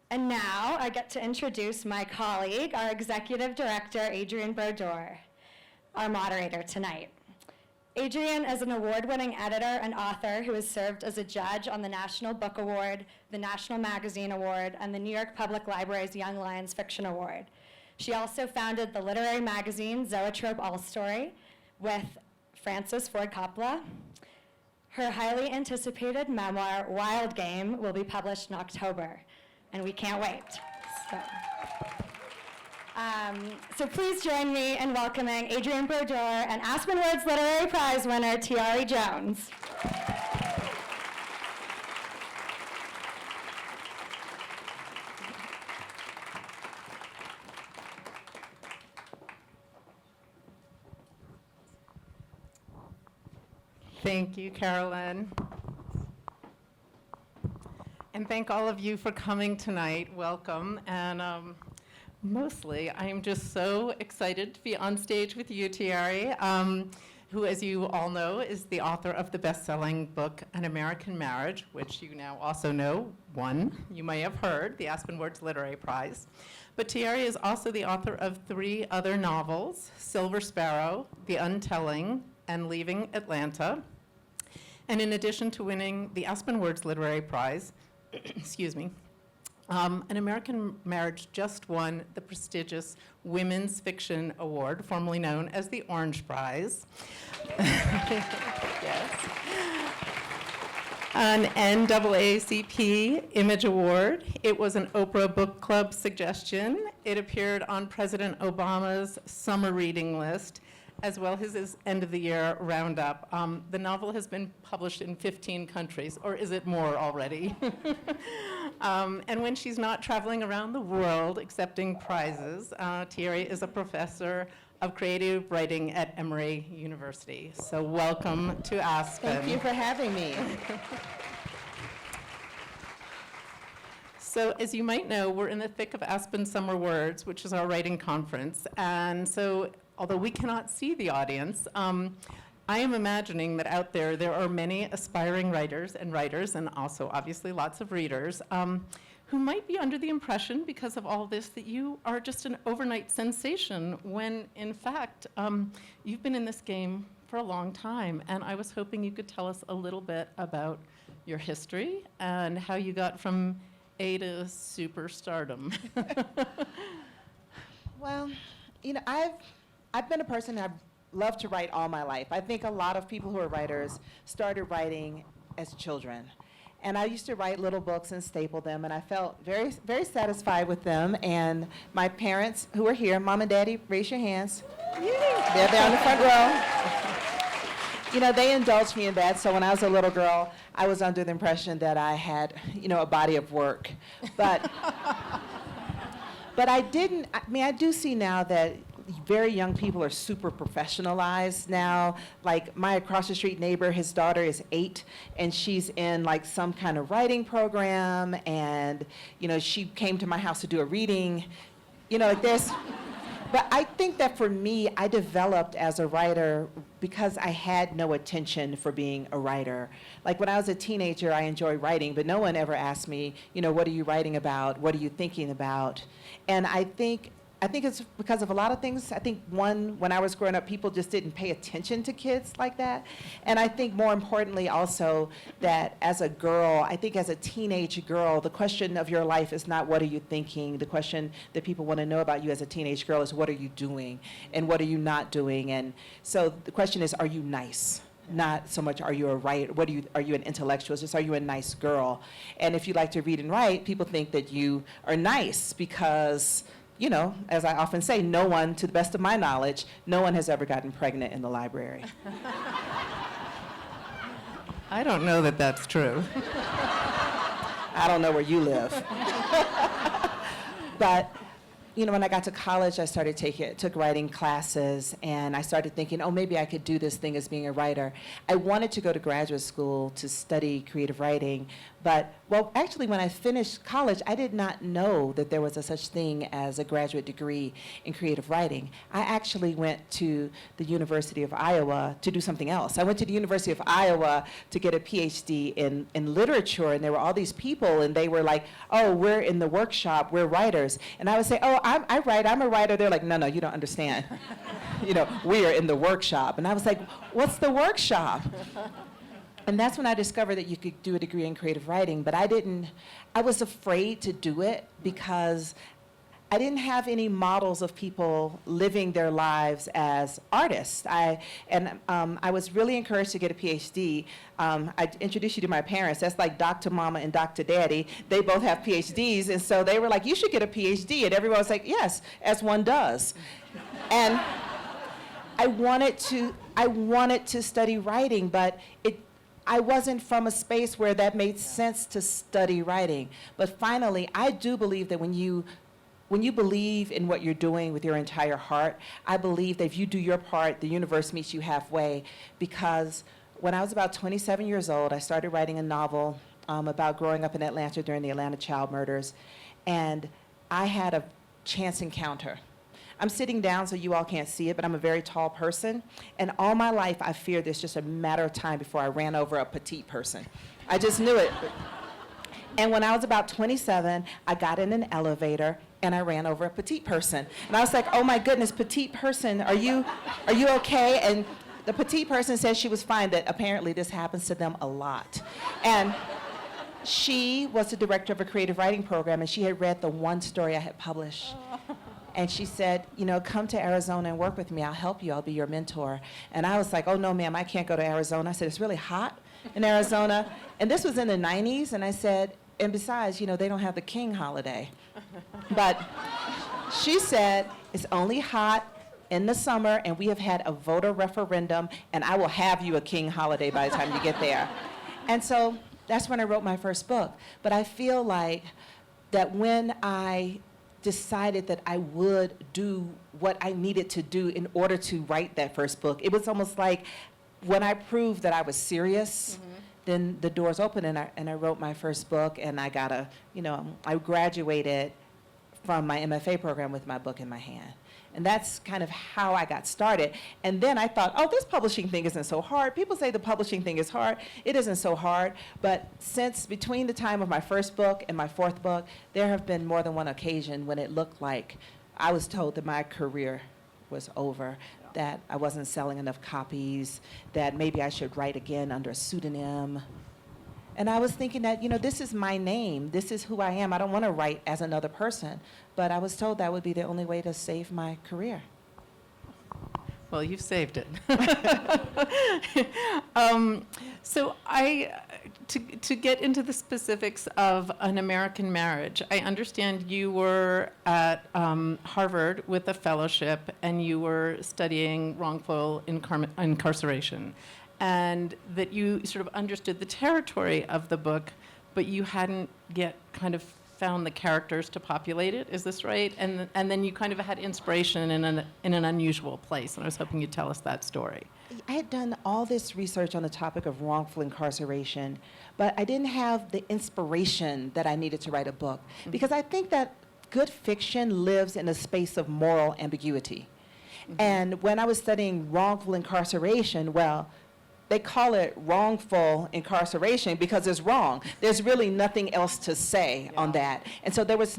And now I get to introduce my colleague, our executive director, Adrienne Brodeur, our moderator tonight. Adrienne is an award-winning editor and author who has served as a judge on the National Book Award, the National Magazine Award, and the New York Public Library's Young Lions Fiction Award. She also founded the literary magazine Zoetrope All Story with Francis Ford Coppola. Her highly anticipated memoir, Wild Game, will be published in October, and we can't wait. So please join me in welcoming Adrienne Brodeur and Aspen Words Literary Prize winner, Tayari Jones. Thank you, Carolyn. And thank all of you for coming tonight. Welcome. And mostly, I am just so excited to be on stage with you, Tayari, who, as you all know, is the author of the best-selling book, An American Marriage, which you now also know won, you may have heard, the Aspen Words Literary Prize. But Tayari is also the author of 3 other novels, Silver Sparrow, The Untelling, and Leaving Atlanta. And in addition to winning the Aspen Words Literary Prize, excuse me, An American Marriage just won the prestigious Women's Fiction Award, formerly known as the Orange Prize. Yes. An NAACP Image Award. It was an Oprah Book Club suggestion. It appeared on President Obama's summer reading list, as well as his end-of-the-year roundup. The novel has been published in 15 countries, or is it more already? And when she's not traveling around the world accepting prizes, Tayari is a professor of creative writing at Emory University. So welcome to Aspen. Thank you for having me. So as you might know, we're in the thick of Aspen Summer Words, which is our writing conference. And so although we cannot see the audience, I am imagining that out there are many aspiring writers, and also obviously lots of readers, who might be under the impression, because of all this, that you are just an overnight sensation, when in fact, you've been in this game for a long time. And I was hoping you could tell us a little bit about your history and how you got from A to superstardom. Well, you know, I've been a person I've loved to write all my life. I think a lot of people who are writers started writing as children. And I used to write little books and staple them, and I felt very, very satisfied with them. And my parents, who are here, Mom and Daddy, raise your hands. They're there on the front row. You know, they indulged me in that, so when I was a little girl, I was under the impression that I had, you know, a body of work. But I didn't, I mean, I do see now that very young people are super professionalized now. Like my across the street neighbor, his daughter is 8, and she's in like some kind of writing program, and, you know, she came to my house to do a reading, you know, like this. But I think that for me, I developed as a writer because I had no attention for being a writer. Like when I was a teenager, I enjoyed writing, but no one ever asked me, you know, what are you writing about? What are you thinking about? And I think it's because of a lot of things. I think one, when I was growing up, people just didn't pay attention to kids like that. And I think more importantly also that as a girl, I think as a teenage girl, the question of your life is not what are you thinking. The question that people want to know about you as a teenage girl is what are you doing and what are you not doing. And so the question is, are you nice? Not so much are you a writer, are you an intellectual, it's just are you a nice girl? And if you like to read and write, people think that you are nice because, you know, as I often say, no one, to the best of my knowledge, no one has ever gotten pregnant in the library. I don't know that that's true. I don't know where you live. But, you know, when I got to college, I took writing classes, and I started thinking, oh, maybe I could do this thing as being a writer. I wanted to go to graduate school to study creative writing, but Well, actually, when I finished college, I did not know that there was a such thing as a graduate degree in creative writing. I actually went to the University of Iowa to do something else. I went to the University of Iowa to get a PhD in literature, and there were all these people, and they were like, oh, we're in the workshop, we're writers. And I would say, oh, I write, I'm a writer. They're like, no, you don't understand. We are in the workshop. And I was like, what's the workshop? And that's when I discovered that you could do a degree in creative writing, but I was afraid to do it because I didn't have any models of people living their lives as artists. I was really encouraged to get a PhD. I introduced you to my parents. That's like Dr. Mama and Dr. Daddy. They both have PhDs, and so they were like, you should get a PhD. And everyone was like, yes, as one does. And I wanted to study writing, but I wasn't from a space where that made sense to study writing. But finally, I do believe that when you believe in what you're doing with your entire heart, I believe that if you do your part, the universe meets you halfway. Because when I was about 27 years old, I started writing a novel about growing up in Atlanta during the Atlanta child murders. And I had a chance encounter. I'm sitting down so you all can't see it, but I'm a very tall person. And all my life, I feared it's just a matter of time before I ran over a petite person. I just knew it. And when I was about 27, I got in an elevator and I ran over a petite person. And I was like, oh my goodness, petite person, are you okay? And the petite person said she was fine, that apparently this happens to them a lot. And she was the director of a creative writing program, and she had read the one story I had published. And she said, come to Arizona and work with me. I'll help you. I'll be your mentor. And I was like, oh, no, ma'am, I can't go to Arizona. I said, it's really hot in Arizona. And this was in the 90s. And I said, and besides, they don't have the King holiday. But she said, it's only hot in the summer, and we have had a voter referendum, and I will have you a King holiday by the time you get there. And so that's when I wrote my first book. But I feel like that when I decided that I would do what I needed to do in order to write that first book, it was almost like when I proved that I was serious, then the doors opened, and I wrote my first book, and I got I graduated from my MFA program with my book in my hand. And that's kind of how I got started. And then I thought, oh, this publishing thing isn't so hard. People say the publishing thing is hard. It isn't so hard. But since between the time of my first book and my fourth book, there have been more than one occasion when it looked like I was told that my career was over, that I wasn't selling enough copies, that maybe I should write again under a pseudonym. And I was thinking that, this is my name. This is who I am. I don't want to write as another person. But I was told that would be the only way to save my career. Well, you've saved it. So to get into the specifics of An American Marriage, I understand you were at Harvard with a fellowship, and you were studying wrongful incarceration, and that you sort of understood the territory of the book, but you hadn't yet kind of found the characters to populate it. Is this right? And then you kind of had inspiration in an unusual place, and I was hoping you'd tell us that story. I had done all this research on the topic of wrongful incarceration, but I didn't have the inspiration that I needed to write a book, because I think that good fiction lives in a space of moral ambiguity. And when I was studying wrongful incarceration, well, they call it wrongful incarceration because it's wrong. There's really nothing else to say on that. And so there was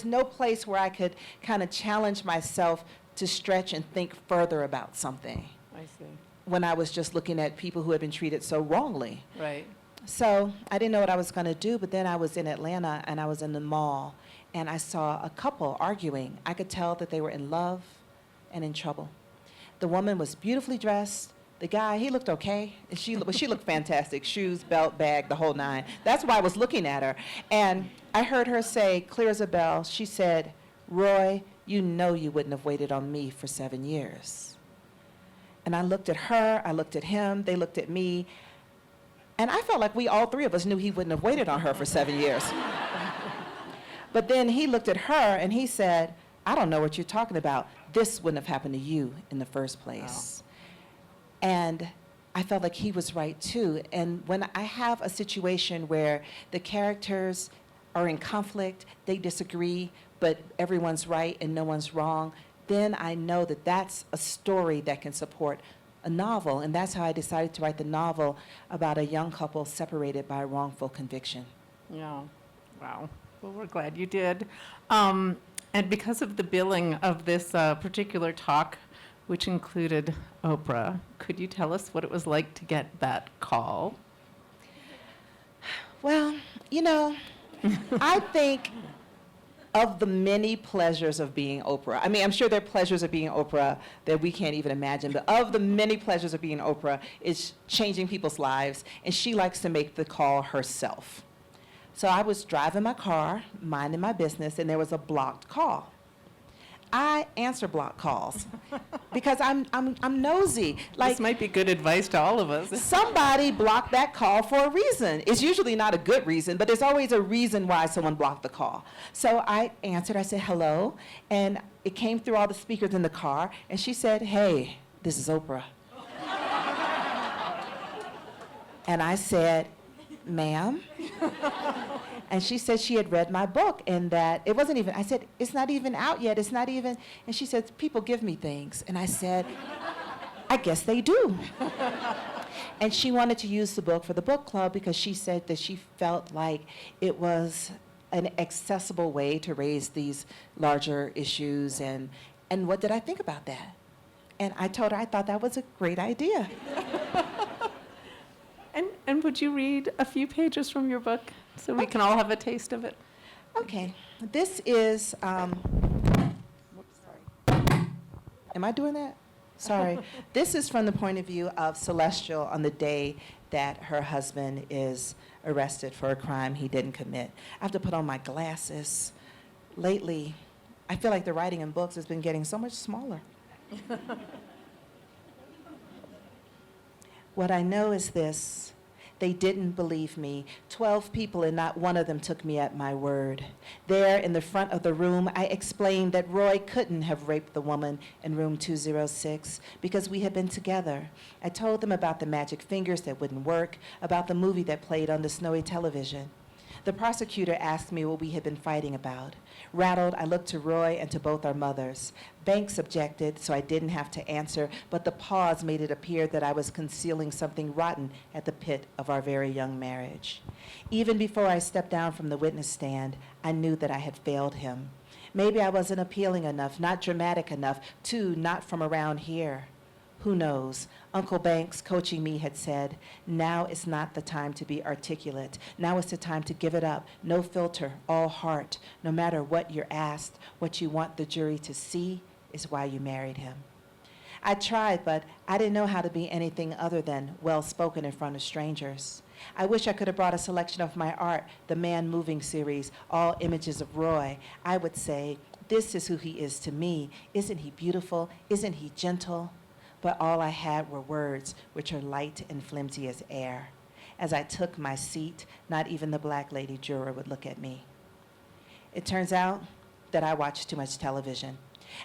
no place where I could kind of challenge myself to stretch and think further about something. I see. When I was just looking at people who had been treated so wrongly. Right. So I didn't know what I was going to do, but then I was in Atlanta, and I was in the mall, and I saw a couple arguing. I could tell that they were in love and in trouble. The woman was beautifully dressed. The guy, he looked okay. She looked fantastic. Shoes, belt, bag, the whole nine. That's why I was looking at her. And I heard her say, clear as a bell, she said, Roy, you know you wouldn't have waited on me for 7 years. And I looked at her, I looked at him, they looked at me, and I felt like we all three of us knew he wouldn't have waited on her for 7 years. But then he looked at her and he said, I don't know what you're talking about. This wouldn't have happened to you in the first place. Wow. And I felt like he was right too. And when I have a situation where the characters are in conflict, they disagree, but everyone's right and no one's wrong, then I know that that's a story that can support a novel. And that's how I decided to write the novel about a young couple separated by a wrongful conviction. Yeah, wow. Well, we're glad you did. And because of the billing of this particular talk, which included Oprah, could you tell us what it was like to get that call? Well, you know, I think of the many pleasures of being Oprah. I mean, I'm sure there are pleasures of being Oprah that we can't even imagine, but of the many pleasures of being Oprah is changing people's lives, and she likes to make the call herself. So I was driving my car, minding my business, and there was a blocked call. I answer blocked calls because I'm nosy. This might be good advice to all of us. Somebody blocked that call for a reason. It's usually not a good reason, but there's always a reason why someone blocked the call. So I answered, I said, hello, and it came through all the speakers in the car, and she said, hey, this is Oprah. And I said, ma'am? And she said she had read my book and that it wasn't even, I said, it's not even out yet, it's not even, and she said, people give me things. And I said, I guess they do. And she wanted to use the book for the book club because she said that she felt like it was an accessible way to raise these larger issues, and what did I think about that? And I told her I thought that was a great idea. And would you read a few pages from your book so we can all have a taste of it? Okay, this is, whoops, sorry. Am I doing that? Sorry. This is from the point of view of Celestial on the day that her husband is arrested for a crime he didn't commit. I have to put on my glasses. Lately, I feel like the writing in books has been getting so much smaller. What I know is this. They didn't believe me. 12 people and not one of them took me at my word. There in the front of the room, I explained that Roy couldn't have raped the woman in room 206 because we had been together. I told them about the magic fingers that wouldn't work, about the movie that played on the snowy television. The prosecutor asked me what we had been fighting about. Rattled, I looked to Roy and to both our mothers. Banks objected, so I didn't have to answer, but the pause made it appear that I was concealing something rotten at the pit of our very young marriage. Even before I stepped down from the witness stand, I knew that I had failed him. Maybe I wasn't appealing enough, not dramatic enough, not from around here. Who knows? Uncle Banks, coaching me, had said, now is not the time to be articulate. Now is the time to give it up. No filter, all heart. No matter what you're asked, what you want the jury to see is why you married him. I tried, but I didn't know how to be anything other than well-spoken in front of strangers. I wish I could have brought a selection of my art, the Man Moving series, all images of Roy. I would say, this is who he is to me. Isn't he beautiful? Isn't he gentle? But all I had were words, which are light and flimsy as air. As I took my seat, not even the black lady juror would look at me. It turns out that I watched too much television.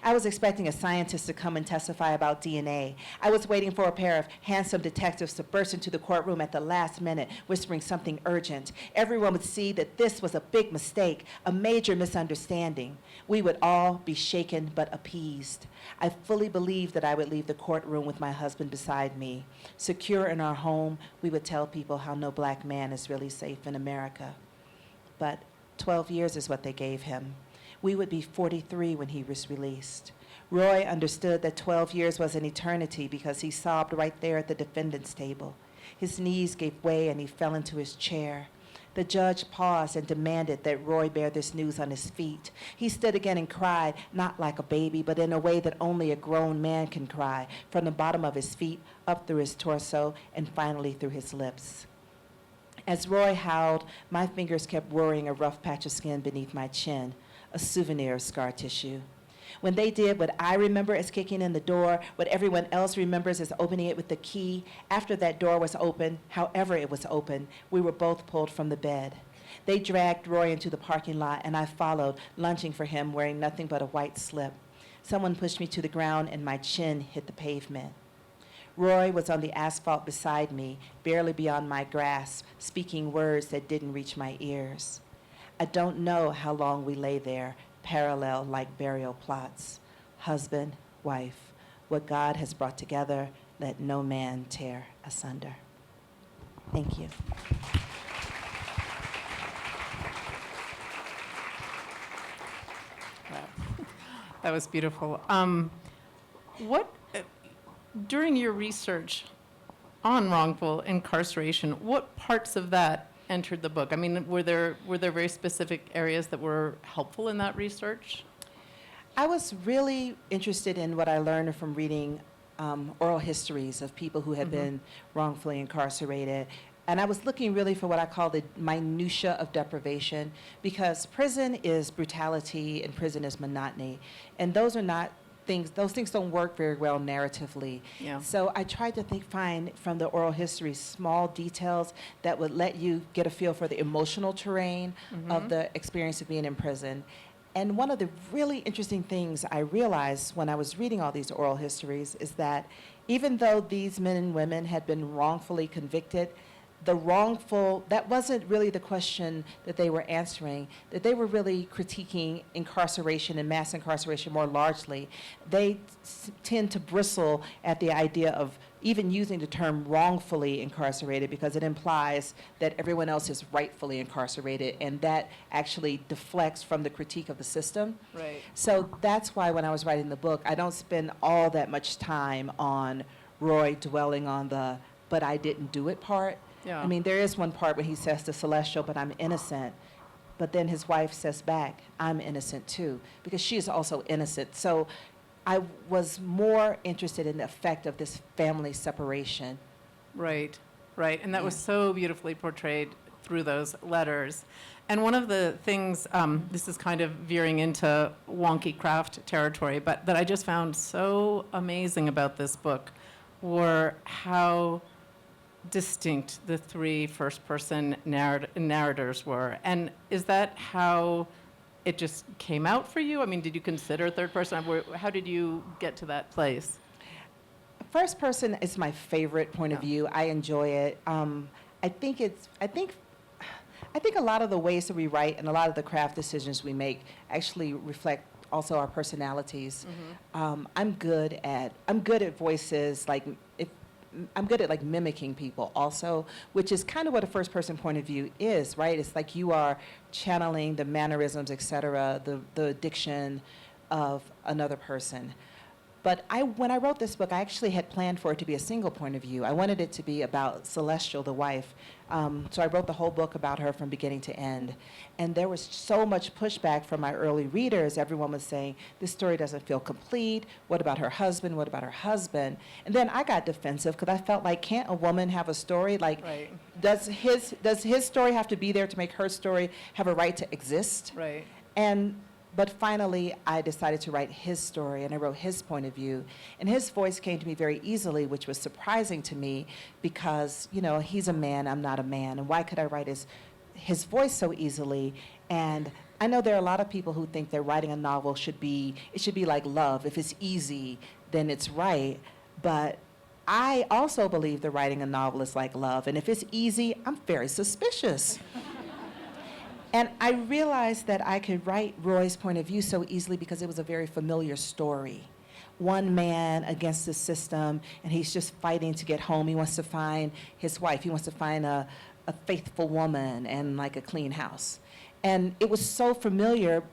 I was expecting a scientist to come and testify about DNA. I was waiting for a pair of handsome detectives to burst into the courtroom at the last minute, whispering something urgent. Everyone would see that this was a big mistake, a major misunderstanding. We would all be shaken but appeased. I fully believed that I would leave the courtroom with my husband beside me. Secure in our home, we would tell people how no black man is really safe in America. But 12 years is what they gave him. We would be 43 when he was released. Roy understood that 12 years was an eternity because he sobbed right there at the defendant's table. His knees gave way and he fell into his chair. The judge paused and demanded that Roy bear this news on his feet. He stood again and cried, not like a baby, but in a way that only a grown man can cry, from the bottom of his feet, up through his torso, and finally through his lips. As Roy howled, my fingers kept worrying a rough patch of skin beneath my chin, a souvenir of scar tissue. When they did what I remember as kicking in the door, what everyone else remembers as opening it with the key, after that door was open, however it was open, we were both pulled from the bed. They dragged Roy into the parking lot, and I followed, lunging for him, wearing nothing but a white slip. Someone pushed me to the ground, and my chin hit the pavement. Roy was on the asphalt beside me, barely beyond my grasp, speaking words that didn't reach my ears. I don't know how long we lay there, parallel like burial plots. Husband, wife, what God has brought together, let no man tear asunder. Thank you. That was beautiful. During your research on wrongful incarceration, what parts of that entered the book? I mean, were there very specific areas that were helpful in that research? I was really interested in what I learned from reading oral histories of people who had been wrongfully incarcerated. And I was looking really for what I call the minutia of deprivation, because prison is brutality and prison is monotony. And those are not things, those things don't work very well narratively. Yeah. So I tried to find from the oral history small details that would let you get a feel for the emotional terrain of the experience of being in prison. And one of the really interesting things I realized when I was reading all these oral histories is that even though these men and women had been wrongfully convicted, that wasn't really the question that they were answering, that they were really critiquing incarceration and mass incarceration more largely. They tend to bristle at the idea of even using the term wrongfully incarcerated, because it implies that everyone else is rightfully incarcerated, and that actually deflects from the critique of the system. Right. So that's why when I was writing the book, I don't spend all that much time on Roy dwelling on the "but I didn't do it" part. Yeah. I mean, there is one part where he says to Celestial, "but I'm innocent." But then his wife says back, "I'm innocent too," because she is also innocent. So I was more interested in the effect of this family separation. Right, right. And that was Yeah. so beautifully portrayed through those letters. And one of the things, this is kind of veering into wonky craft territory, but that I just found so amazing about this book were how distinct the three first-person narrators were. And is that how it just came out for you? I mean, did you consider third person? How did you get to that place? First person is my favorite point of view. I enjoy it. I think a lot of the ways that we write and a lot of the craft decisions we make actually reflect also our personalities. I'm good at voices, I'm good at like mimicking people also, which is kind of what a first person point of view is, right? It's like you are channeling the mannerisms, et cetera, the diction of another person. But when I wrote this book, I actually had planned for it to be a single point of view. I wanted it to be about Celestial, the wife. So I wrote the whole book about her from beginning to end. And there was so much pushback from my early readers. Everyone was saying, this story doesn't feel complete. What about her husband? What about her husband? And then I got defensive because I felt like, can't a woman have a story? Like, Right. does his story have to be there to make her story have a right to exist? Right. But finally, I decided to write his story, and I wrote his point of view. And his voice came to me very easily, which was surprising to me because, he's a man, I'm not a man. And why could I write his voice so easily? And I know there are a lot of people who think that writing a novel should be like love. If it's easy, then it's right. But I also believe that writing a novel is like love. And if it's easy, I'm very suspicious. And I realized that I could write Roy's point of view so easily because it was a very familiar story. One man against the system, and he's just fighting to get home. He wants to find his wife. He wants to find a faithful woman and like a clean house. And it was so familiar.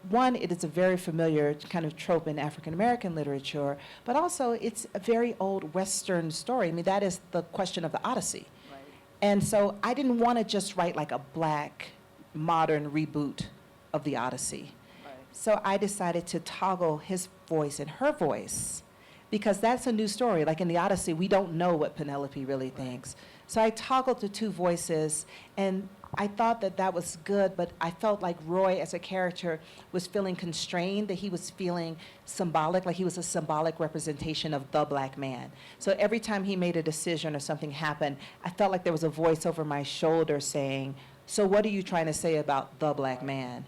One, it is a very familiar kind of trope in African American literature, but also it's a very old Western story. I mean, that is the question of the Odyssey. Right. And so I didn't want to just write like a Black modern reboot of the Odyssey. Right. So I decided to toggle his voice and her voice because that's a new story. Like in the Odyssey, we don't know what Penelope really thinks. So I toggled the two voices, and I thought that was good, but I felt like Roy as a character was feeling constrained, that he was feeling symbolic, like he was a symbolic representation of the Black man. So every time he made a decision or something happened, I felt like there was a voice over my shoulder saying, so what are you trying to say about the Black man?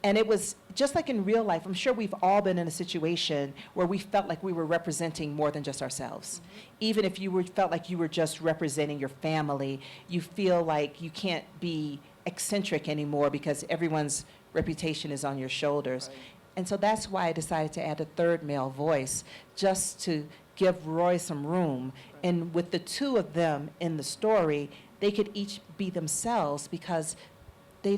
And it was just like in real life. I'm sure we've all been in a situation where we felt like we were representing more than just ourselves. Even if felt like you were just representing your family, you feel like you can't be eccentric anymore because everyone's reputation is on your shoulders. Right. And so that's why I decided to add a third male voice, just to give Roy some room. Right. And with the two of them in the story, they could each be themselves because they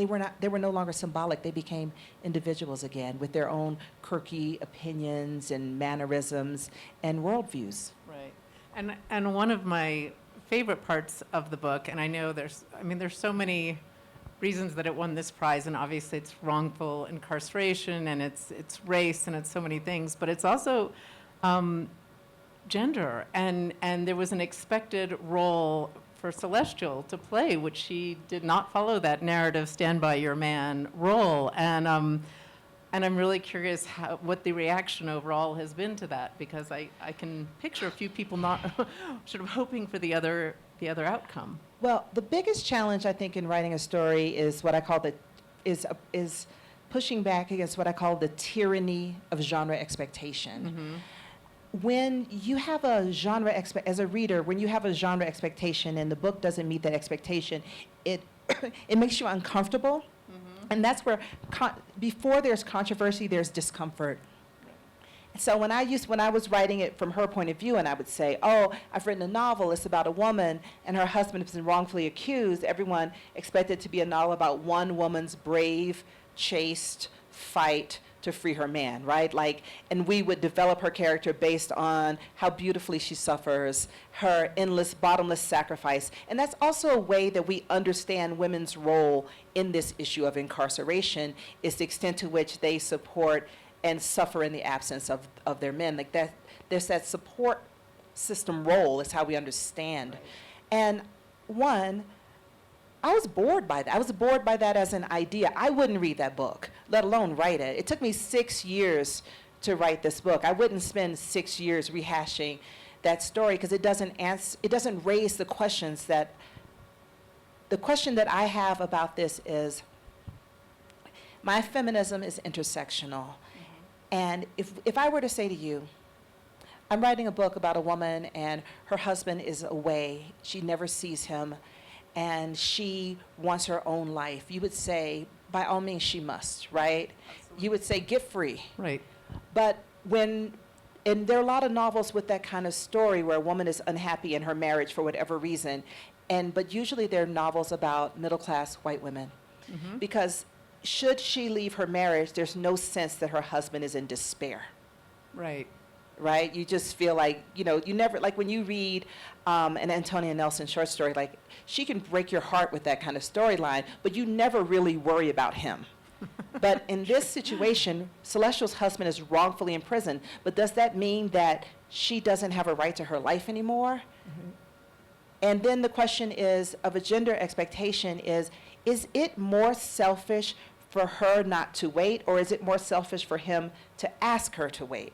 were no longer symbolic. They became individuals again with their own quirky opinions and mannerisms and worldviews. Right. And one of my favorite parts of the book, and I know there's so many reasons that it won this prize, and obviously it's wrongful incarceration, and it's race, and it's so many things, but it's also gender, and there was an expected role for Celestial to play, which she did not follow that narrative stand by your man role, and I'm really curious what the reaction overall has been to that, because I can picture a few people not sort of hoping for the other outcome. Well, the biggest challenge I think in writing a story is what I call is pushing back against what I call the tyranny of genre expectation. Mm-hmm. When you have a genre as a reader, when you have a genre expectation and the book doesn't meet that expectation, it it makes you uncomfortable. Mm-hmm. And that's where before there's controversy, there's discomfort. So when I was writing it from her point of view, and I would say, oh, I've written a novel, it's about a woman, and her husband has been wrongfully accused, everyone expected it to be a novel about one woman's brave, chaste fight to free her man, right? And we would develop her character based on how beautifully she suffers, her endless, bottomless sacrifice. And that's also a way that we understand women's role in this issue of incarceration, is the extent to which they support and suffer in the absence of their men. Like that, there's that support system role is how we understand. And I was bored by that. I was bored by that as an idea. I wouldn't read that book, let alone write it. It took me 6 years to write this book. I wouldn't spend 6 years rehashing that story because it doesn't raise the questions that, the question that I have about this is, my feminism is intersectional. And if I were to say to you, I'm writing a book about a woman and her husband is away, she never sees him, and she wants her own life, you would say, by all means, she must, right? Absolutely. You would say, get free. Right. But and there are a lot of novels with that kind of story where a woman is unhappy in her marriage for whatever reason, but usually they're novels about middle-class white women. Mm-hmm. Because should she leave her marriage, there's no sense that her husband is in despair. Right. Right? You just feel like, you never, like when you read an Antonia Nelson short story, like she can break your heart with that kind of storyline, but you never really worry about him. But in this situation, Celestial's husband is wrongfully imprisoned, but does that mean that she doesn't have a right to her life anymore? Mm-hmm. And then the question is, of a gender expectation is it more selfish for her not to wait, or is it more selfish for him to ask her to wait?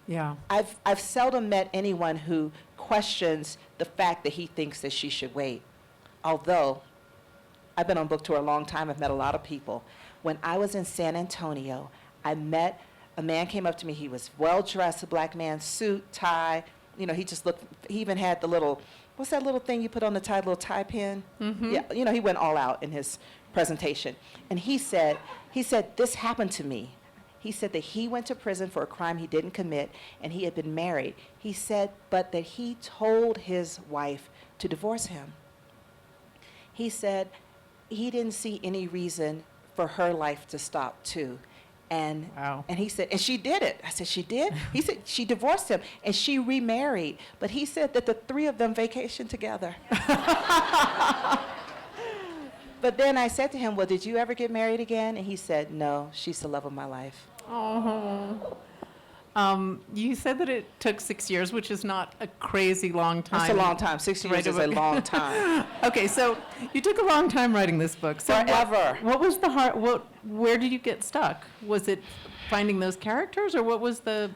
Yeah. I've seldom met anyone who questions the fact that he thinks that she should wait. Although, I've been on book tour a long time, I've met a lot of people. When I was in San Antonio, I met a man came up to me, he was well-dressed, a black man, suit, tie, he even had the little, what's that little thing you put on the tie, little tie pin? Mm-hmm. Yeah, he went all out in his presentation. And he said, this happened to me. He said that he went to prison for a crime he didn't commit, and he had been married. He said, but that he told his wife to divorce him. He said he didn't see any reason for her life to stop too. And wow. And he said, and she did it. I said, she did? He said, she divorced him, and she remarried. But he said that the three of them vacationed together. But then I said to him, well, did you ever get married again? And he said, no, she's the love of my life. Oh. You said that it took 6 years, which is not a crazy long time. It's a long time. 6 years is a long time. Okay, so you took a long time writing this book. So forever. What was the where did you get stuck? Was it finding those characters, or what was the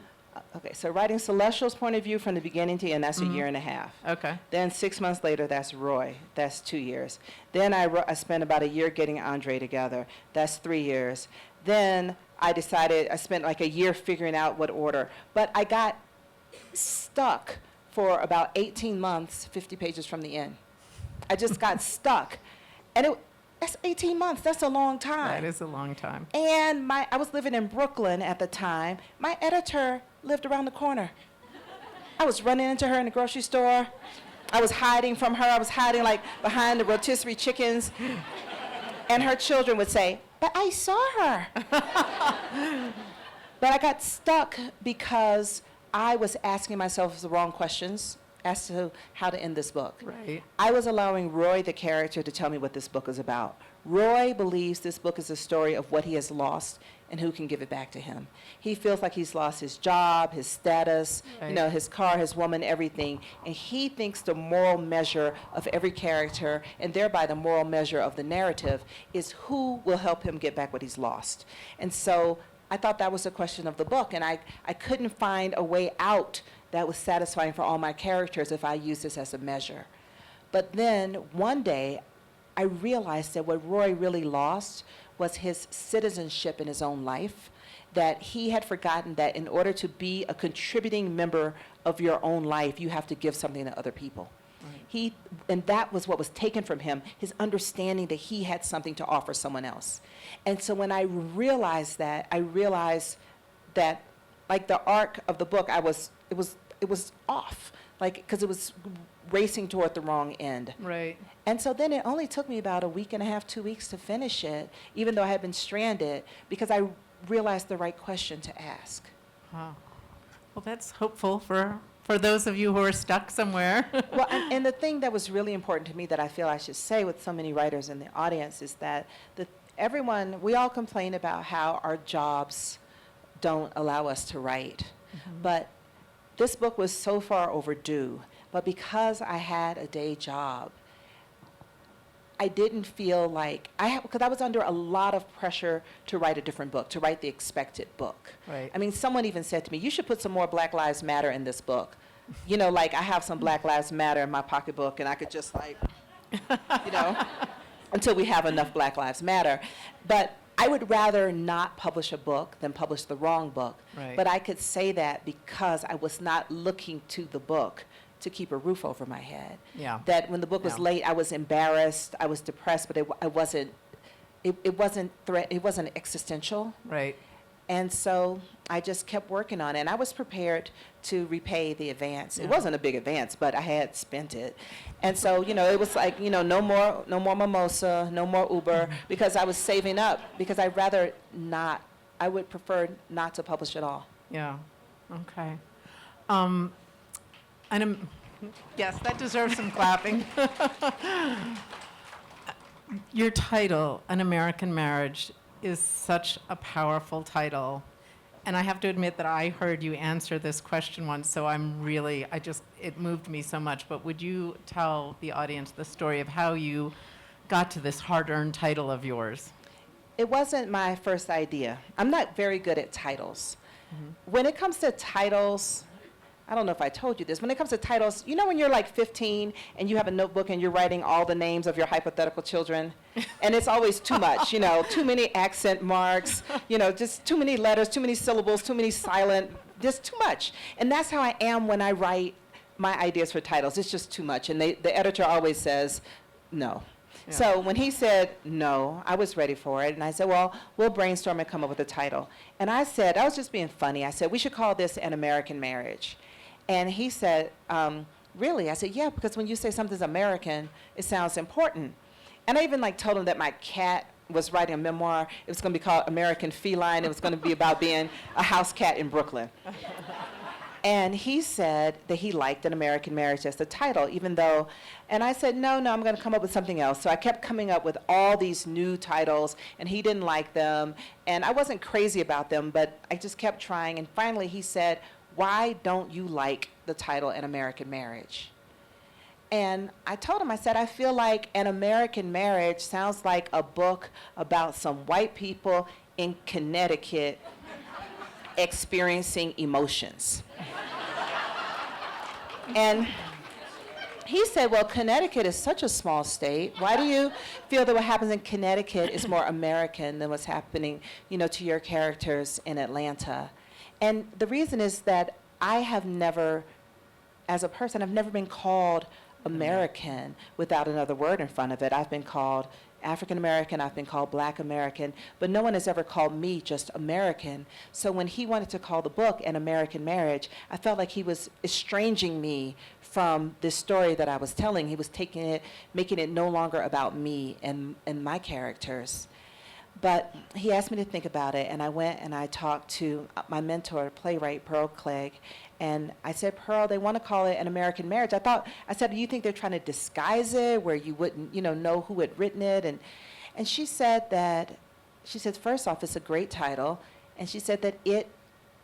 Okay, so writing Celestial's point of view from the beginning to end, that's a year and a half. Okay. Then 6 months later, that's Roy. That's 2 years. Then I spent about a year getting Andre together. That's 3 years. Then I spent like a year figuring out what order. But I got stuck for about 18 months, 50 pages from the end. I just got stuck. And that's 18 months. That's a long time. That is a long time. And I was living in Brooklyn at the time. My editor lived around the corner. I was running into her in the grocery store. I was hiding from her. I was hiding like behind the rotisserie chickens. And her children would say, "But I saw her." But I got stuck because I was asking myself the wrong questions as to how to end this book. Right. I was allowing Roy, the character, to tell me what this book is about. Roy believes this book is a story of what he has lost and who can give it back to him. He feels like he's lost his job, his status, Right. his car, his woman, everything. And he thinks the moral measure of every character, and thereby the moral measure of the narrative, is who will help him get back what he's lost. And so I thought that was the question of the book, and I couldn't find a way out that was satisfying for all my characters if I used this as a measure. But then one day, I realized that what Roy really lost was his citizenship in his own life, that he had forgotten that in order to be a contributing member of your own life, you have to give something to other people. Right. And that was what was taken from him, his understanding that he had something to offer someone else. And so when I realized that, like the arc of the book, it was off, like, because it was racing toward the wrong end. Right. And so then it only took me about a week and a half, 2 weeks to finish it, even though I had been stranded, because I realized the right question to ask. Wow. Well, that's hopeful for those of you who are stuck somewhere. Well, and the thing that was really important to me that I feel I should say with so many writers in the audience is that we all complain about how our jobs don't allow us to write. Mm-hmm. But this book was so far overdue. But because I had a day job, I didn't feel like, because I was under a lot of pressure to write a different book, to write the expected book. Right. I mean, someone even said to me, "You should put some more Black Lives Matter in this book." Like I have some Black Lives Matter in my pocketbook, and I could just until we have enough Black Lives Matter. But I would rather not publish a book than publish the wrong book. Right. But I could say that because I was not looking to the book to keep a roof over my head. Yeah. That when the book was Yeah. late, I was embarrassed, I was depressed, but it wasn't existential. Right. And so I just kept working on it, and I was prepared to repay the advance. Yeah. It wasn't a big advance, but I had spent it. And so, it was like, no more mimosa, no more Uber, because I was saving up, because I would prefer not to publish at all. Yeah. Okay. Yes, that deserves some clapping. Your title, An American Marriage, is such a powerful title. And I have to admit that I heard you answer this question once, so it moved me so much. But would you tell the audience the story of how you got to this hard-earned title of yours? It wasn't my first idea. I'm not very good at titles. Mm-hmm. When it comes to titles, I don't know if I told you this. When it comes to titles, when you're like 15 and you have a notebook and you're writing all the names of your hypothetical children, and it's always too much, too many accent marks, just too many letters, too many syllables, too many silent, just too much. And that's how I am when I write my ideas for titles. It's just too much. And the editor always says, no. Yeah. So when he said no, I was ready for it. And I said, well, we'll brainstorm and come up with a title. And I was just being funny. I said, we should call this An American Marriage. And he said, really? I said, yeah, because when you say something's American, it sounds important. And I even told him that my cat was writing a memoir. It was going to be called American Feline. It was going to be about being a house cat in Brooklyn. And he said that he liked An American Marriage as the title, and I said, no, I'm going to come up with something else. So I kept coming up with all these new titles, and he didn't like them. And I wasn't crazy about them, but I just kept trying. And finally he said, why don't you like the title An American Marriage? And I told him, I said, I feel like An American Marriage sounds like a book about some white people in Connecticut experiencing emotions. And he said, well, Connecticut is such a small state. Why do you feel that what happens in Connecticut is more American than what's happening, to your characters in Atlanta? And the reason is that I have never, as a person, I've never been called American without another word in front of it. I've been called African American, I've been called Black American, but no one has ever called me just American. So when he wanted to call the book An American Marriage, I felt like he was estranging me from this story that I was telling. He was taking it, making it no longer about me and my characters. But he asked me to think about it, and I went and I talked to my mentor, playwright Pearl Clegg, and I said, Pearl, they want to call it An American Marriage. I said, do you think they're trying to disguise it where you wouldn't, know who had written it? And she said, first off, it's a great title, and she said that it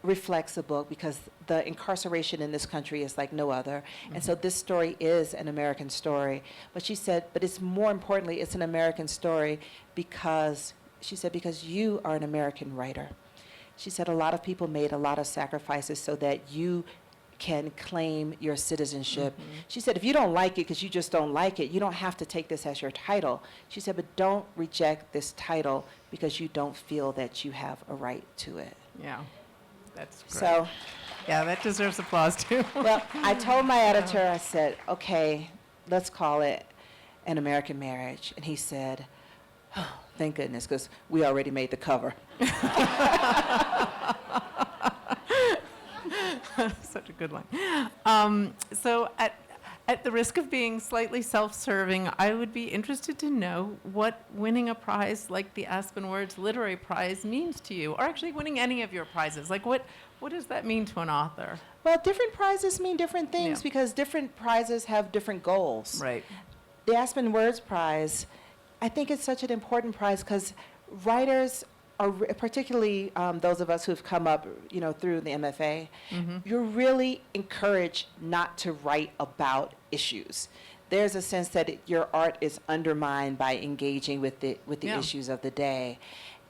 reflects the book because the incarceration in this country is like no other. And so this story is an American story. But she said, but it's more importantly, it's an American story because you are an American writer. She said a lot of people made a lot of sacrifices so that you can claim your citizenship. She said, if you don't like it because you just don't like it, you don't have to take this as your title. She said, but don't reject this title because you don't feel that you have a right to it. Yeah, that's great. So, yeah, that deserves applause too. well, I told my editor, I said, okay, let's call it An American Marriage. And he said, oh, thank goodness, because we already made the cover. Such a good one. So at the risk of being slightly self-serving, I would be interested to know what winning a prize like the Aspen Words Literary Prize means to you, or actually winning any of your prizes. Like what does that mean to an author? Well, different prizes mean different things because different prizes have different goals. Right. The Aspen Words Prize, I think it's such an important prize because writers are, particularly those of us who've come up, through the MFA, you're really encouraged not to write about issues. There's a sense that your art is undermined by engaging with the issues of the day.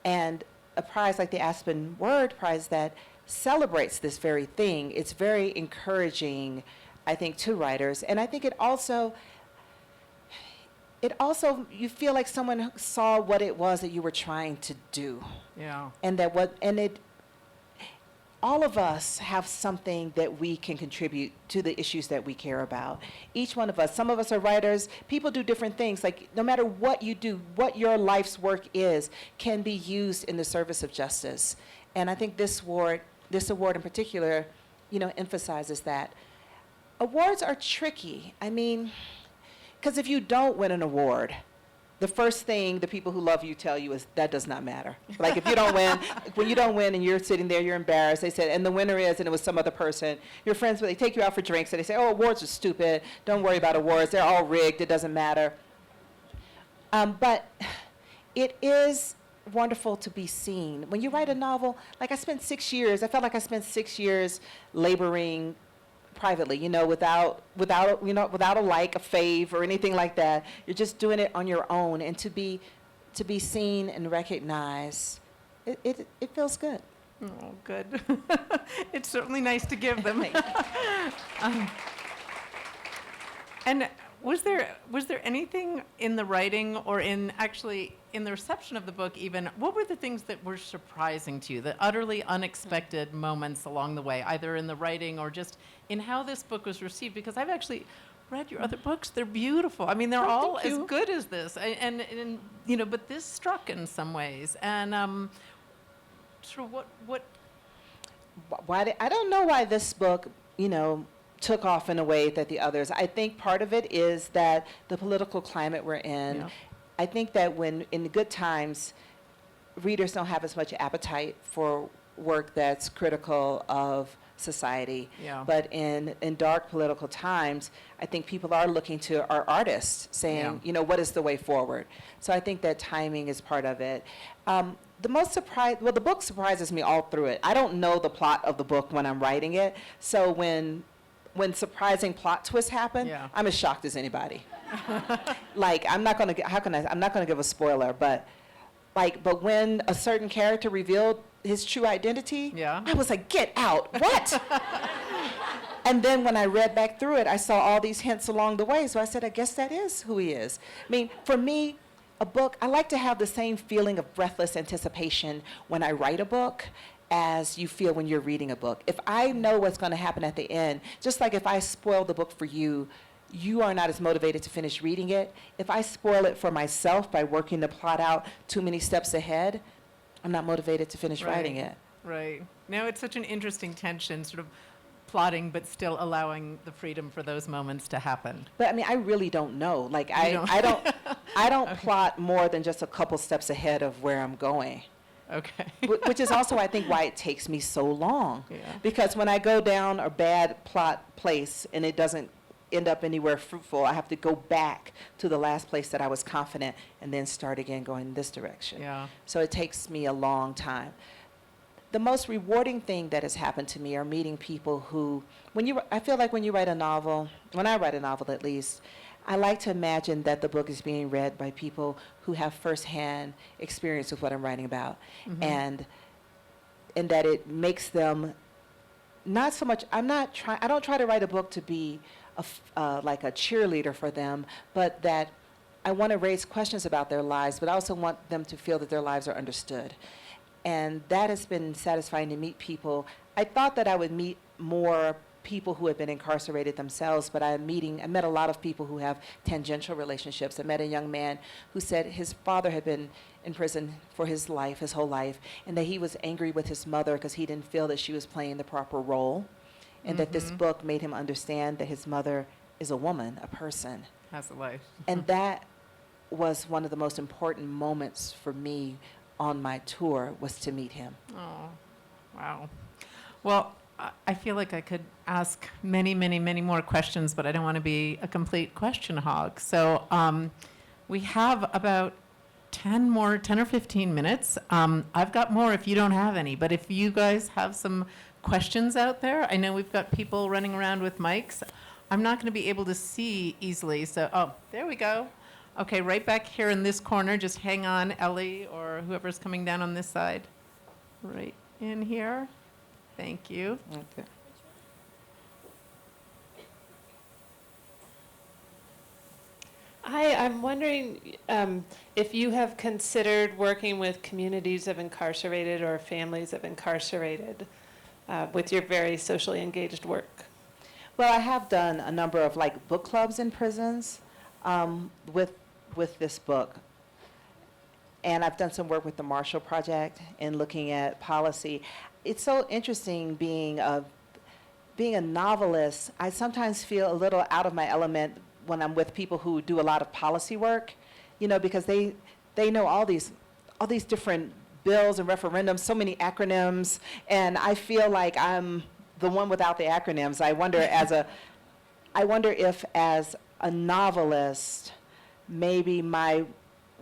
And a prize like the Aspen Word Prize that celebrates this very thing, it's very encouraging, I think, to writers. And I think it also, you feel like someone saw what it was that you were trying to do. Yeah. And all of us have something that we can contribute to the issues that we care about. Each one of us, some of us are writers, people do different things. Like no matter what you do, what your life's work is, can be used in the service of justice. And I think this award in particular, emphasizes that. Awards are tricky. I mean, because if you don't win an award, the first thing the people who love you tell you is that does not matter. Like if you don't win, when you don't win and you're sitting there, you're embarrassed. They said, and the winner is, and it was some other person. Your friends, they take you out for drinks and they say, oh, awards are stupid. Don't worry about awards. They're all rigged. It doesn't matter. But it is wonderful to be seen. When you write a novel, like I felt like I spent 6 years laboring privately, without a like, a fave, or anything like that. You're just doing it on your own, and to be seen and recognized, it feels good. Oh, good. It's certainly nice to give them. And was there anything in the writing or in the reception of the book even, what were the things that were surprising to you, the utterly unexpected moments along the way, either in the writing or just in how this book was received? Because I've actually read your other books. They're beautiful. I mean, they're all as good as this. And but this struck in some ways. And sort of what? I don't know why this book, took off in a way that the others. I think part of it is that the political climate we're in. Yeah. I think that when in the good times, readers don't have as much appetite for work that's critical of society. Yeah. But in dark political times, I think people are looking to our artists saying, what is the way forward? So I think that timing is part of it. The book surprises me all through it. I don't know the plot of the book when I'm writing it. So when surprising plot twists happen, I'm as shocked as anybody. Like I'm not going to give a spoiler, but Like, but when a certain character revealed his true identity, Yeah. I was like, get out, what? And then when I read back through it, I saw all these hints along the way, so I said, I guess that is who he is. I mean, for me, a book, I like to have the same feeling of breathless anticipation when I write a book as you feel when you're reading a book. If I know what's going to happen at the end, just like if I spoil the book for you, you are not as motivated to finish reading it. If I spoil it for myself by working the plot out too many steps ahead, I'm not motivated to finish writing it. Right. No, it's such an interesting tension, sort of plotting, but still allowing the freedom for those moments to happen. But I mean, I really don't know. Like, You I don't- I don't plot more than just a couple steps ahead of where I'm going. Okay. Which is also, I think, why it takes me so long. Yeah. Because when I go down a bad plot place and it doesn't end up anywhere fruitful, I have to go back to the last place that I was confident and then start again going this direction. Yeah. So it takes me a long time. The most rewarding thing that has happened to me are meeting people who, I feel like when you write a novel, when I write a novel at least, I like to imagine that the book is being read by people who have firsthand experience with what I'm writing about. Mhm. And that it makes them not so much, I don't try to write a book to be like a cheerleader for them, but that I want to raise questions about their lives, but I also want them to feel that their lives are understood. And that has been satisfying to meet people. I thought that I would meet more people who have been incarcerated themselves, but I met a lot of people who have tangential relationships. I met a young man who said his father had been in prison for his whole life, and that he was angry with his mother because he didn't feel that she was playing the proper role, and that this Mhm. book made him understand that his mother is a woman, a person. Has a life. And that was one of the most important moments for me on my tour, was to meet him. Oh, wow. Well, I feel like I could ask many, many, many more questions, but I don't want to be a complete question hog. So we have about 10 or 15 minutes. I've got more if you don't have any, but if you guys have some questions out there, I know we've got people running around with mics. I'm not going to be able to see easily, so, oh, there we go. Okay, right back here in this corner, just hang on, Ellie, or whoever's coming down on this side. Right in here. Thank you. Okay. Hi, I'm wondering if you have considered working with communities of incarcerated or families of incarcerated with your very socially engaged work. Well, I have done a number of like book clubs in prisons with this book. And I've done some work with the Marshall Project in looking at policy. It's so interesting being a novelist. I sometimes feel a little out of my element when I'm with people who do a lot of policy work, because they know all these different bills and referendums, so many acronyms, and I feel like I'm the one without the acronyms. I wonder if as a novelist, maybe my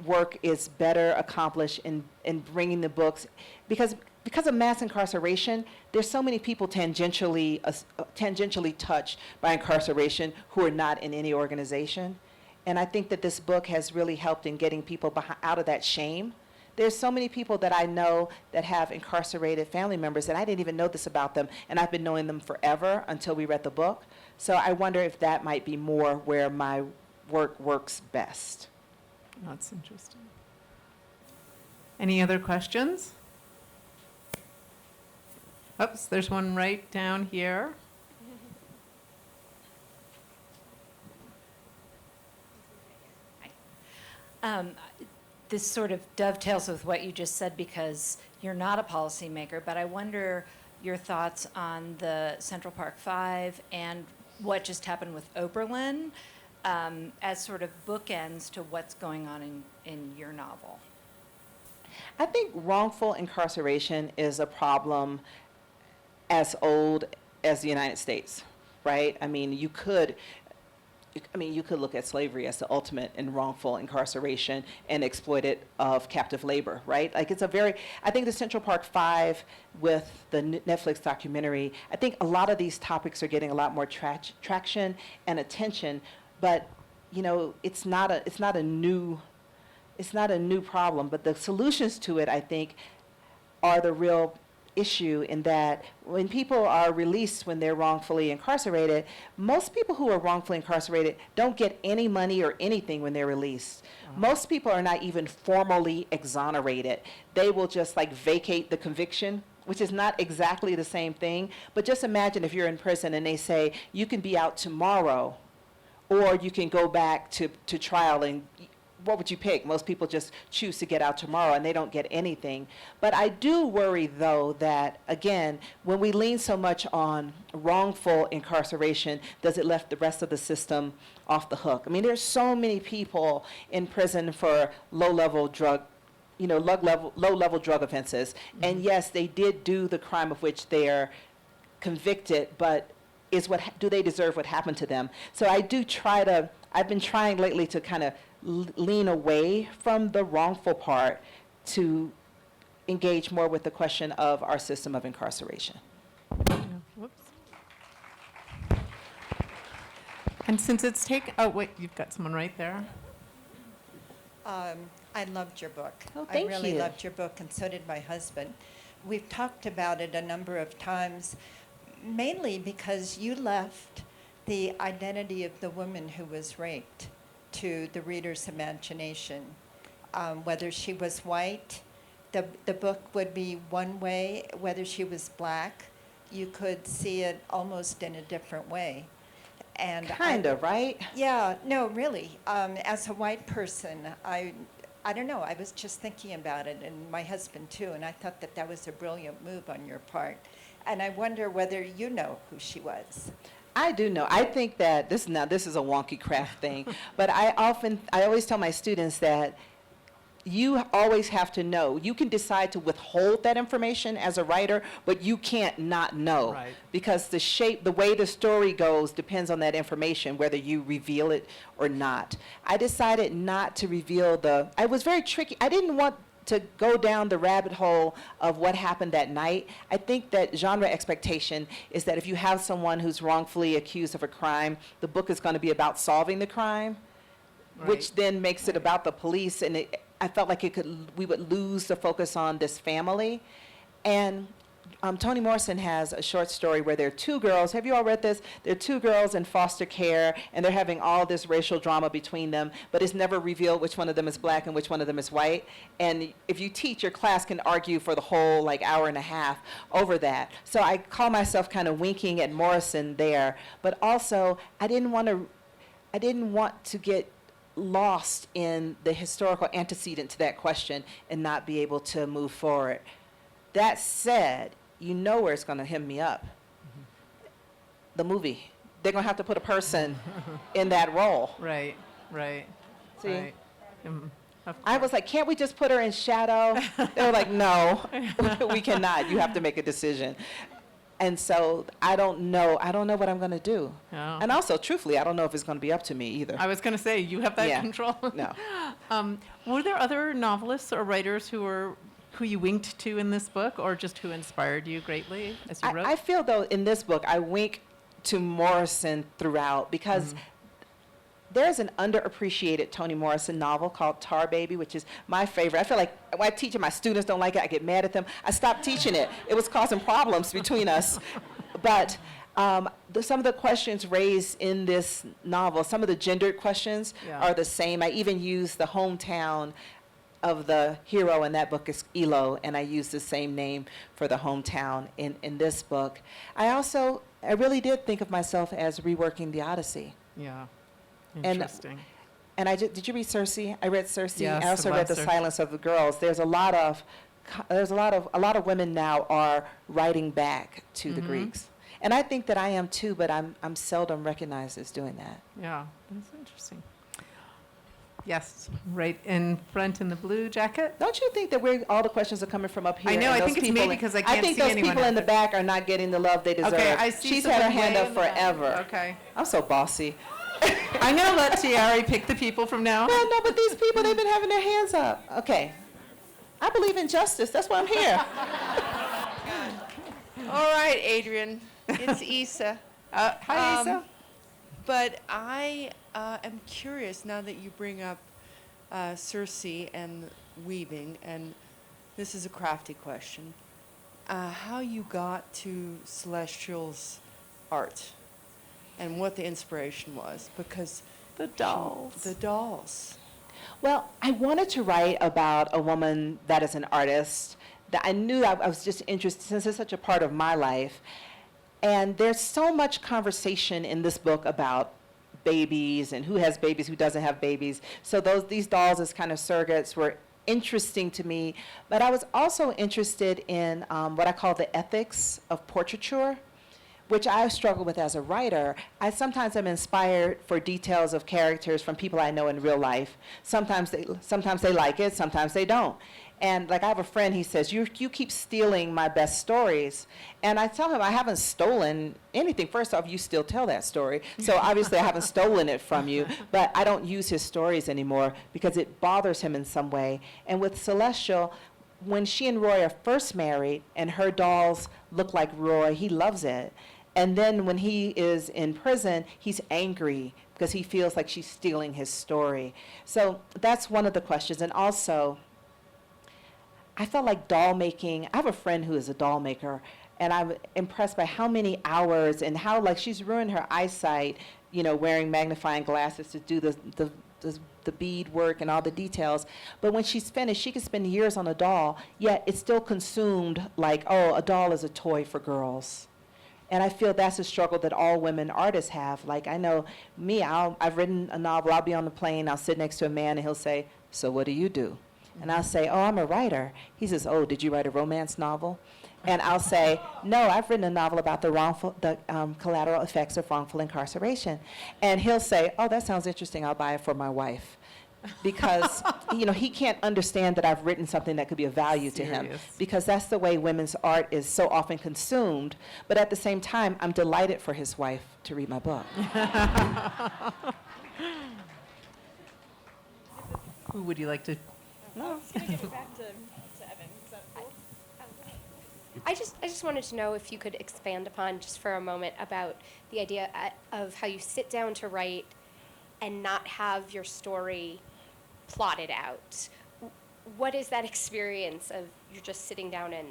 work is better accomplished in bringing the books, because of mass incarceration, there's so many people tangentially touched by incarceration who are not in any organization. And I think that this book has really helped in getting people out of that shame. There's so many people that I know that have incarcerated family members, and I didn't even know this about them, and I've been knowing them forever until we read the book. So I wonder if that might be more where my work works best. That's interesting. Any other questions? Oops, there's one right down here. This sort of dovetails with what you just said because you're not a policymaker, but I wonder your thoughts on the Central Park Five and what just happened with Oberlin as sort of bookends to what's going on in your novel. I think wrongful incarceration is a problem as old as the United States, right? I mean, you could look at slavery as the ultimate in wrongful incarceration and exploited of captive labor, right? Like I think the Central Park Five with the Netflix documentary, I think a lot of these topics are getting a lot more traction and attention, but it's not a new it's not a new problem, but the solutions to it, I think, are the real issue in that when people are released when they're wrongfully incarcerated, most people who are wrongfully incarcerated don't get any money or anything when they're released. Most people are not even formally exonerated. They will just like vacate the conviction, which is not exactly the same thing. But just imagine if you're in prison and they say, you can be out tomorrow, or you can go back to trial, and what would you pick? Most people just choose to get out tomorrow and they don't get anything. But I do worry, though, that, again, when we lean so much on wrongful incarceration, does it let the rest of the system off the hook? I mean, there's so many people in prison for low-level drug drug offenses. Mm-hmm. And yes, they did do the crime of which they're convicted, but do they deserve what happened to them? So I've been trying lately to kind of lean away from the wrongful part to engage more with the question of our system of incarceration. Whoops. And since it's oh wait, you've got someone right there. I loved your book. Oh, thank I really you. loved your book, and so did my husband. We've talked about it a number of times, mainly because you left the identity of the woman who was raped to the reader's imagination. Whether she was white, the book would be one way. Whether she was black, you could see it almost in a different way. And Kind of, right? yeah, no, really. As a white person, I don't know, I was just thinking about it, and my husband too, and I thought that was a brilliant move on your part. And I wonder whether you know who she was. I do know. I think that this is a wonky craft thing, but I always tell my students that you always have to know. You can decide to withhold that information as a writer, but you can't not know. Right. Because the way the story goes depends on that information, whether you reveal it or not. I decided not to reveal I was very tricky. I didn't want to go down the rabbit hole of what happened that night. I think that genre expectation is that if you have someone who's wrongfully accused of a crime, the book is going to be about solving the crime, which Right. then makes it about the police, and I felt like we would lose the focus on this family. And Toni Morrison has a short story where there are two girls. Have you all read this? There are two girls in foster care, and they're having all this racial drama between them, but it's never revealed which one of them is black and which one of them is white. And if you teach, your class can argue for the whole hour and a half over that. So I call myself kind of winking at Morrison there, but also I didn't want to get lost in the historical antecedent to that question and not be able to move forward. That said, you know where it's going to hem me up. The movie. They're going to have to put a person in that role. Right. See? Right. Of I was like, can't we just put her in shadow? They were like, no, we cannot. You have to make a decision. And so I don't know what I'm going to do. Yeah. And also, truthfully, I don't know if it's going to be up to me either. I was going to say, you have that Yeah. control. No. Were there other novelists or writers who you winked to in this book, or just who inspired you greatly as you wrote? I feel, though, in this book, I wink to Morrison throughout because there's an underappreciated Toni Morrison novel called Tar Baby, which is my favorite. I feel like when I teach it, my students don't like it. I get mad at them. I stopped teaching it. It was causing problems between us. But some of the questions raised in this novel, some of the gendered questions are the same. I even use the hometown of the hero in that book is Elo, and I use the same name for the hometown in this book. I really did think of myself as reworking the Odyssey. Yeah. And- Interesting. And did you read Circe? I read Circe. Yes, I also I read love The Circe. Silence of the Girls. There's a lot of women now are writing back to the Greeks. And I think that I am too, but I'm seldom recognized as doing that. Yeah, that's interesting. Yes, right in front in the blue jacket. Don't you think that all the questions are coming from up here? I know, and I those think it's people me because I can't think see those anyone people up in the there. back are not getting the love they deserve. Okay, I see She's had her someone hand way up in the back. forever. Okay. I'm so bossy. I'm going to let Tayari pick the people from now. No, but these people, they've been having their hands up. Okay. I believe in justice. That's why I'm here. All right, Adrienne, it's Issa. Hi, Asa. But I am curious now that you bring up Circe and weaving, and this is a crafty question, how you got to Celestial's art and what the inspiration was, because The dolls. the dolls. Well, I wanted to write about a woman that is an artist that I knew I was just interested, since it's such a part of my life. And there's so much conversation in this book about babies and who has babies, who doesn't have babies. So these dolls as kind of surrogates were interesting to me. But I was also interested in what I call the ethics of portraiture, which I struggle with as a writer. I sometimes am inspired for details of characters from people I know in real life. Sometimes they like it, sometimes they don't. And like I have a friend, he says, you keep stealing my best stories. And I tell him I haven't stolen anything. First off, you still tell that story. So obviously I haven't stolen it from you, but I don't use his stories anymore because it bothers him in some way. And with Celestial, when she and Roy are first married and her dolls look like Roy, he loves it. And then when he is in prison, he's angry because he feels like she's stealing his story. So that's one of the questions. And also, I felt like doll making, I have a friend who is a doll maker, and I'm impressed by how many hours and how like she's ruined her eyesight, wearing magnifying glasses to do the bead work and all the details. But when she's finished, she could spend years on a doll, yet it's still consumed like, oh, a doll is a toy for girls. And I feel that's a struggle that all women artists have. Like, I know me, I've written a novel, I'll be on the plane, I'll sit next to a man, and he'll say, so what do you do? And I'll say, oh, I'm a writer. He says, oh, did you write a romance novel? And I'll say, no, I've written a novel about the collateral effects of wrongful incarceration. And he'll say, oh, that sounds interesting, I'll buy it for my wife. Because he can't understand that I've written something that could be of value to him. Because that's the way women's art is so often consumed. But at the same time, I'm delighted for his wife to read my book. Who would you like to? No. Back to Evan. Is that cool? I just wanted to know if you could expand upon, just for a moment, about the idea of how you sit down to write and not have your story plotted out. What is that experience of you're just sitting down and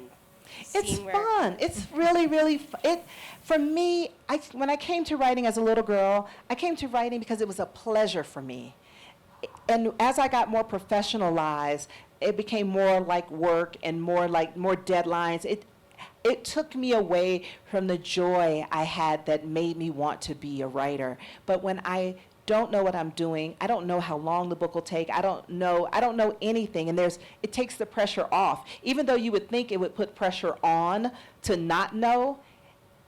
seeing It's where... fun. It's really, really fun. For me, when I came to writing as a little girl, I came to writing because it was a pleasure for me. And as I got more professionalized, it became more like work and more deadlines. It took me away from the joy I had that made me want to be a writer. But when I don't know what I'm doing, I don't know how long the book will take, I don't know anything, and it takes the pressure off. Even though you would think it would put pressure on to not know,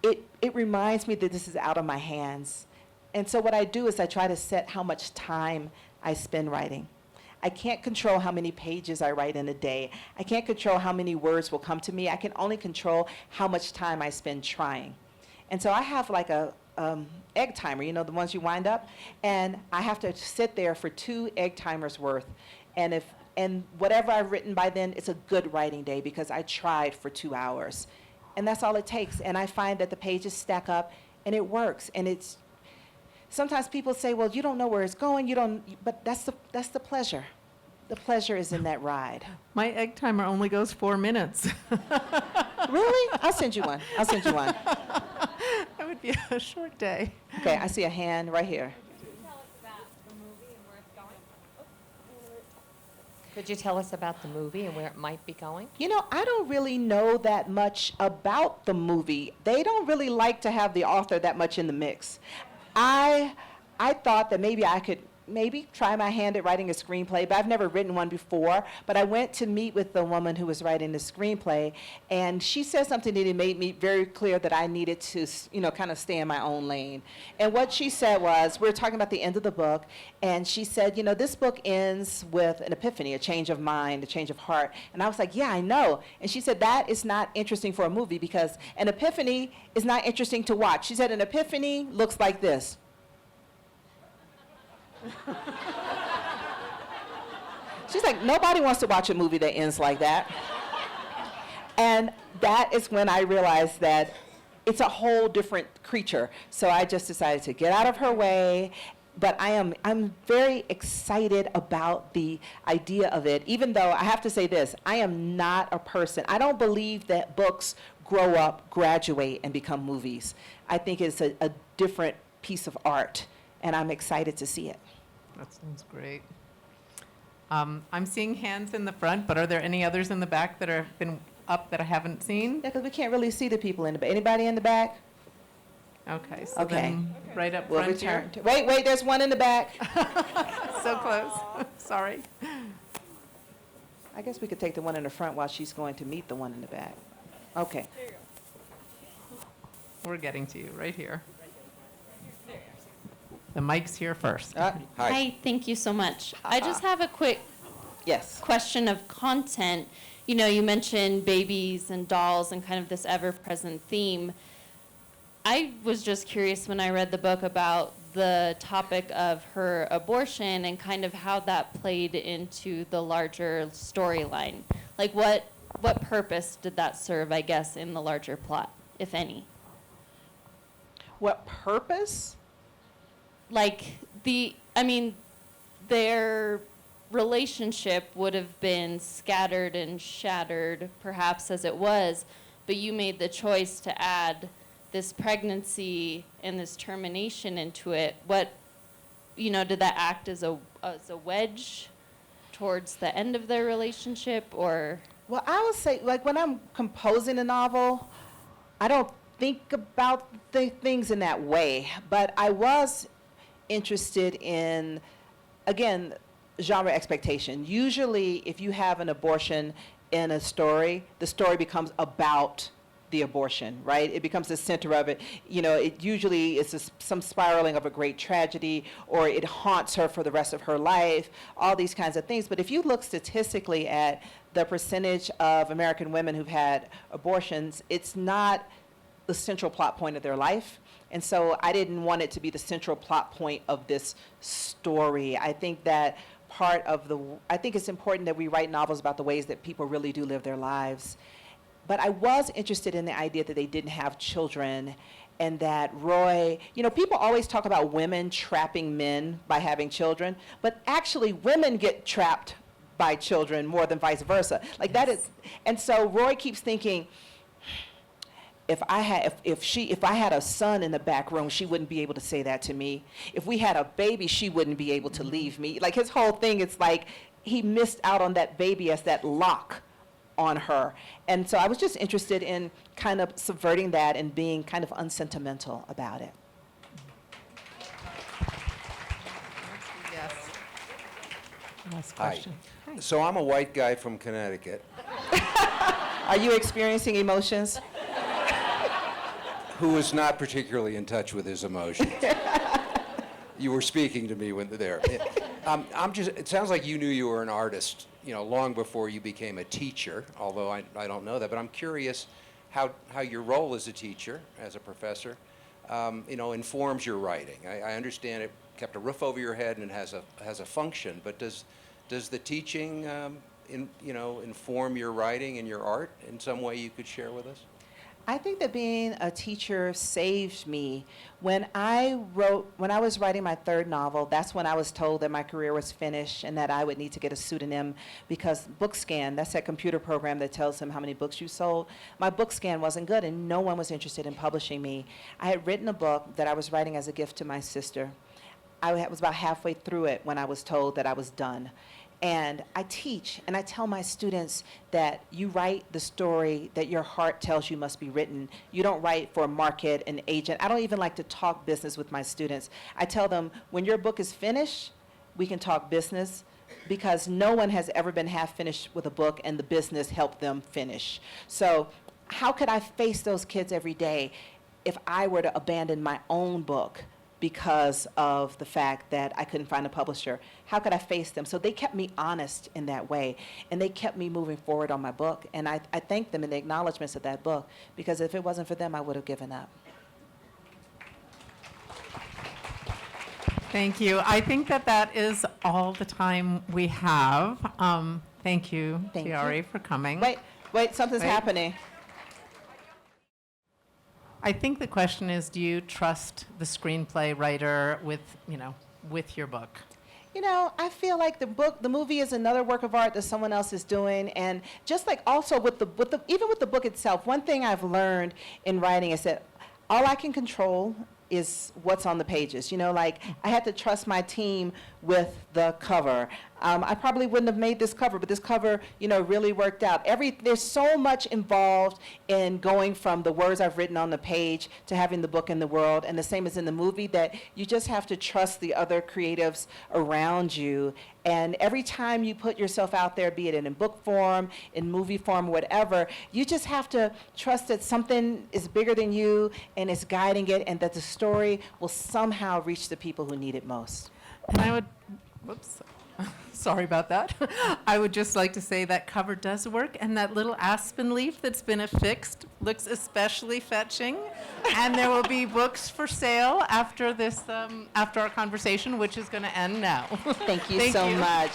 it reminds me that this is out of my hands. And so what I do is I try to set how much time I spend writing. I can't control how many pages I write in a day. I can't control how many words will come to me. I can only control how much time I spend trying. And so I have like a egg timer, the ones you wind up, and I have to sit there for 2 egg timers worth. And whatever I've written by then, it's a good writing day because I tried for 2 hours. And that's all it takes. And I find that the pages stack up and it works. And sometimes people say, well, you don't know where it's going, but that's the pleasure. The pleasure is in that ride. My egg timer only goes 4 minutes. Really? I'll send you one. That would be a short day. Okay, I see a hand right here. Could you tell us about the movie and where it might be going? I don't really know that much about the movie. They don't really like to have the author that much in the mix. I thought that maybe I could try my hand at writing a screenplay, but I've never written one before. But I went to meet with the woman who was writing the screenplay, and she said something that made me very clear that I needed to, kind of stay in my own lane. And what she said was, we were talking about the end of the book, and she said, this book ends with an epiphany, a change of mind, a change of heart. And I was like, yeah, I know. And she said, that is not interesting for a movie because an epiphany is not interesting to watch. She said, an epiphany looks like this. She's like, nobody wants to watch a movie that ends like that. And that is when I realized that it's a whole different creature. So I just decided to get out of her way but I'm very excited about the idea of it, even though I have to say this, I am not a person, I don't believe that books grow up, graduate, and become movies. I think it's a different piece of art, and I'm excited to see it. That sounds great. I'm seeing hands in the front, but are there any others in the back that have been up that I haven't seen? Yeah, because we can't really see the people in the back. Anybody in the back? Okay, so Okay. then right up We'll front here. return. Wait, there's one in the back. So close. Sorry. I guess we could take the one in the front while she's going to meet the one in the back. Okay. We're getting to you right here. The mic's here first. Hi, thank you so much. I just have a quick Yes. question of content. You know, you mentioned babies and dolls and kind of this ever-present theme. I was just curious when I read the book about the topic of her abortion and kind of how that played into the larger storyline. Like what purpose did that serve, I guess, in the larger plot, if any? What purpose? Like their relationship would have been scattered and shattered perhaps as it was, but you made the choice to add this pregnancy and this termination into it. What, did that act as a wedge towards the end of their relationship, or? Well, I would say, like, when I'm composing a novel, I don't think about the things in that way, but I was interested in, again, genre expectation. Usually, if you have an abortion in a story, the story becomes about the abortion, right? It becomes the center of it. It usually is some spiraling of a great tragedy, or it haunts her for the rest of her life, all these kinds of things. But if you look statistically at the percentage of American women who've had abortions, it's not the central plot point of their life. And so I didn't want it to be the central plot point of this story. I think that I think it's important that we write novels about the ways that people really do live their lives. But I was interested in the idea that they didn't have children, and that Roy, people always talk about women trapping men by having children, but actually women get trapped by children more than vice versa. Like that is, and so Roy keeps thinking, if I had a son in the back room, she wouldn't be able to say that to me. If we had a baby, she wouldn't be able to leave me. Like his whole thing is like he missed out on that baby as that lock on her. And so I was just interested in kind of subverting that and being kind of unsentimental about it. Yes. Last Hi. question. So I'm a white guy from Connecticut Are you experiencing emotions? who is not particularly in touch with his emotions. You were speaking to me when there. It sounds like you knew you were an artist, long before you became a teacher, although I don't know that, but I'm curious how your role as a teacher, as a professor, informs your writing. I understand it kept a roof over your head and it has a function, but does the teaching inform your writing and your art in some way you could share with us? I think that being a teacher saved me. When I was writing my third novel, that's when I was told that my career was finished and that I would need to get a pseudonym because BookScan, that's that computer program that tells them how many books you sold, my BookScan wasn't good and no one was interested in publishing me. I had written a book that I was writing as a gift to my sister. I was about halfway through it when I was told that I was done. And I teach, and I tell my students that you write the story that your heart tells you must be written. You don't write for a market, an agent. I don't even like to talk business with my students. I tell them, when your book is finished, we can talk business, because no one has ever been half finished with a book and the business helped them finish. So how could I face those kids every day if I were to abandon my own book because of the fact that I couldn't find a publisher? How could I face them? So they kept me honest in that way, and they kept me moving forward on my book. And I thank them in the acknowledgments of that book, because if it wasn't for them, I would have given up. Thank you. I think that is all the time we have. Thank you, Thank Tayari, you. for coming. Wait, something's Wait. happening. I think the question is, do you trust the screenplay writer with, with your book? You know, I feel like the movie is another work of art that someone else is doing, and just like also even with the book itself, one thing I've learned in writing is that all I can control is what's on the pages. You know, like I had to trust my team with the cover. I probably wouldn't have made this cover, but this cover, you know, really worked out. There's so much involved in going from the words I've written on the page to having the book in the world, and the same as in the movie, that you just have to trust the other creatives around you. And every time you put yourself out there, be it in book form, in movie form, whatever, you just have to trust that something is bigger than you and is guiding it, and that the story will somehow reach the people who need it most. And I would, whoops, sorry about that. I would just like to say that cover does work, and that little aspen leaf that's been affixed looks especially fetching. And there will be books for sale after this, after our conversation, which is going to end now. Thank you so much.